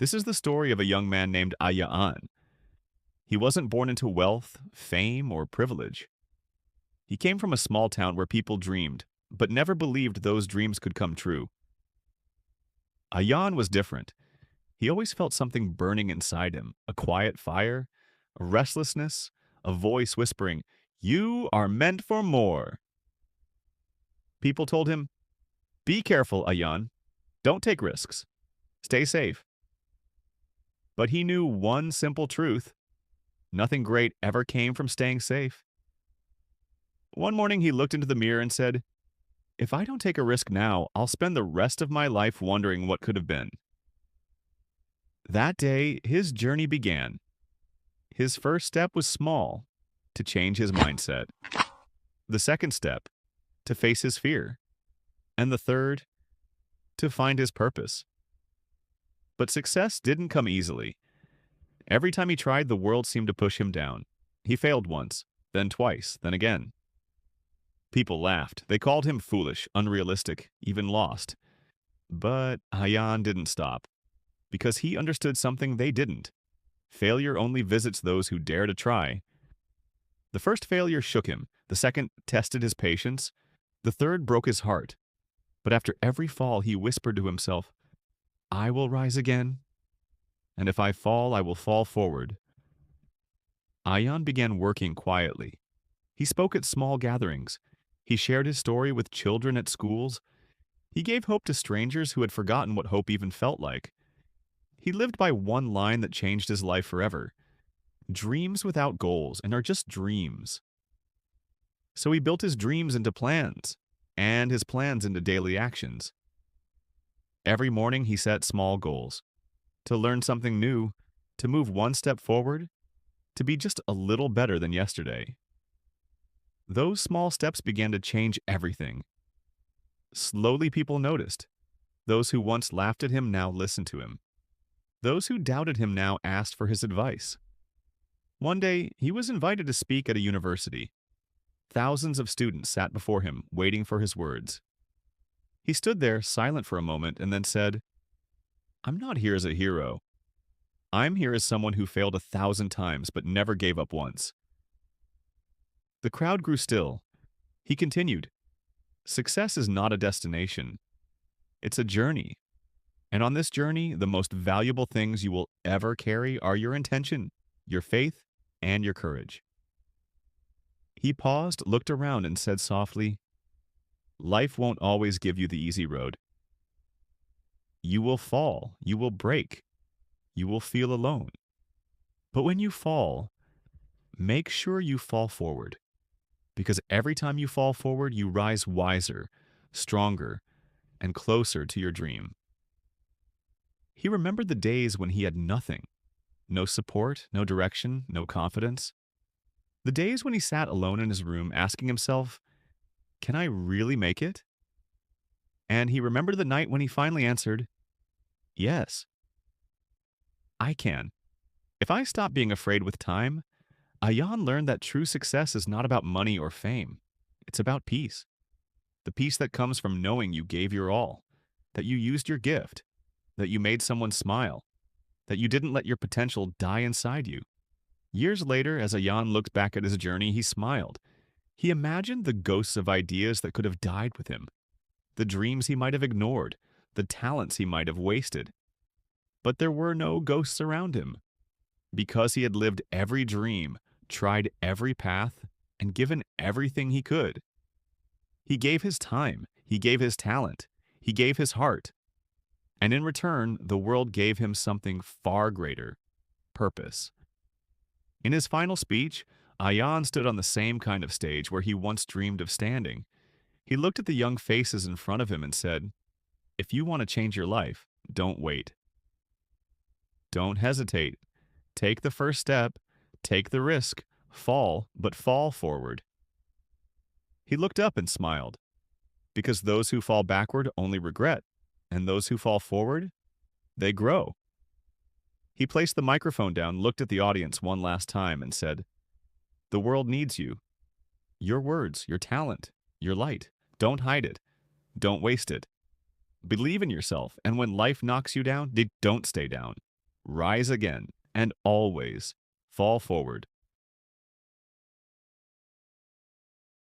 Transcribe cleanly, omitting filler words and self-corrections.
This is the story of a young man named Ayaan. He wasn't born into wealth, fame, or privilege. He came from a small town where people dreamed, but never believed those dreams could come true. Ayaan was different. He always felt something burning inside him, a quiet fire, a restlessness, a voice whispering, "You are meant for more." People told him, "Be careful, Ayaan. Don't take risks. Stay safe." But he knew one simple truth. Nothing great ever came from staying safe. One morning he looked into the mirror and said, "If I don't take a risk now, I'll spend the rest of my life wondering what could have been." That day, his journey began. His first step was small, to change his mindset. The second step, to face his fear. And the third, to find his purpose. But success didn't come easily. Every time he tried, the world seemed to push him down. He failed once, then twice, then again. People laughed. They called him foolish, unrealistic, even lost. But Ayaan didn't stop, because he understood something they didn't. Failure only visits those who dare to try. The first failure shook him, the second tested his patience, the third broke his heart. But after every fall, he whispered to himself, "I will rise again, and if I fall, I will fall forward." Ayaan began working quietly. He spoke at small gatherings. He shared his story with children at schools. He gave hope to strangers who had forgotten what hope even felt like. He lived by one line that changed his life forever. Dreams without goals and are just dreams. So he built his dreams into plans, and his plans into daily actions. Every morning he set small goals. To learn something new, to move one step forward, to be just a little better than yesterday. Those small steps began to change everything. Slowly people noticed. Those who once laughed at him now listened to him. Those who doubted him now asked for his advice. One day, he was invited to speak at a university. Thousands of students sat before him, waiting for his words. He stood there, silent for a moment, and then said, "I'm not here as a hero. I'm here as someone who failed 1,000 times but never gave up once." The crowd grew still. He continued, "Success is not a destination. It's a journey. And on this journey, the most valuable things you will ever carry are your intention, your faith, and your courage." He paused, looked around, and said softly, "Life won't always give you the easy road. You will fall, you will break, you will feel alone. But when you fall, make sure you fall forward. Because every time you fall forward, you rise wiser, stronger, and closer to your dream." He remembered the days when he had nothing. No support, no direction, no confidence. The days when he sat alone in his room asking himself, "Can I really make it?" And he remembered the night when he finally answered, "Yes, I can." If I stop being afraid with time, Ayan learned that true success is not about money or fame. It's about peace. The peace that comes from knowing you gave your all, that you used your gift, that you made someone smile, that you didn't let your potential die inside you. Years later, as Ayan looked back at his journey, he smiled. He imagined the ghosts of ideas that could have died with him, the dreams he might have ignored, the talents he might have wasted. But there were no ghosts around him, because he had lived every dream, tried every path, and given everything he could. He gave his time, he gave his talent, he gave his heart. And in return, the world gave him something far greater: purpose. In his final speech, Ayan stood on the same kind of stage where he once dreamed of standing. He looked at the young faces in front of him and said, "If you want to change your life, don't wait. Don't hesitate. Take the first step, take the risk, fall, but fall forward." He looked up and smiled, because those who fall backward only regret, and those who fall forward, they grow. He placed the microphone down, looked at the audience one last time, and said, "The world needs you. Your words, your talent, your light. Don't hide it. Don't waste it. Believe in yourself, and when life knocks you down, don't stay down. rise again, and always fall forward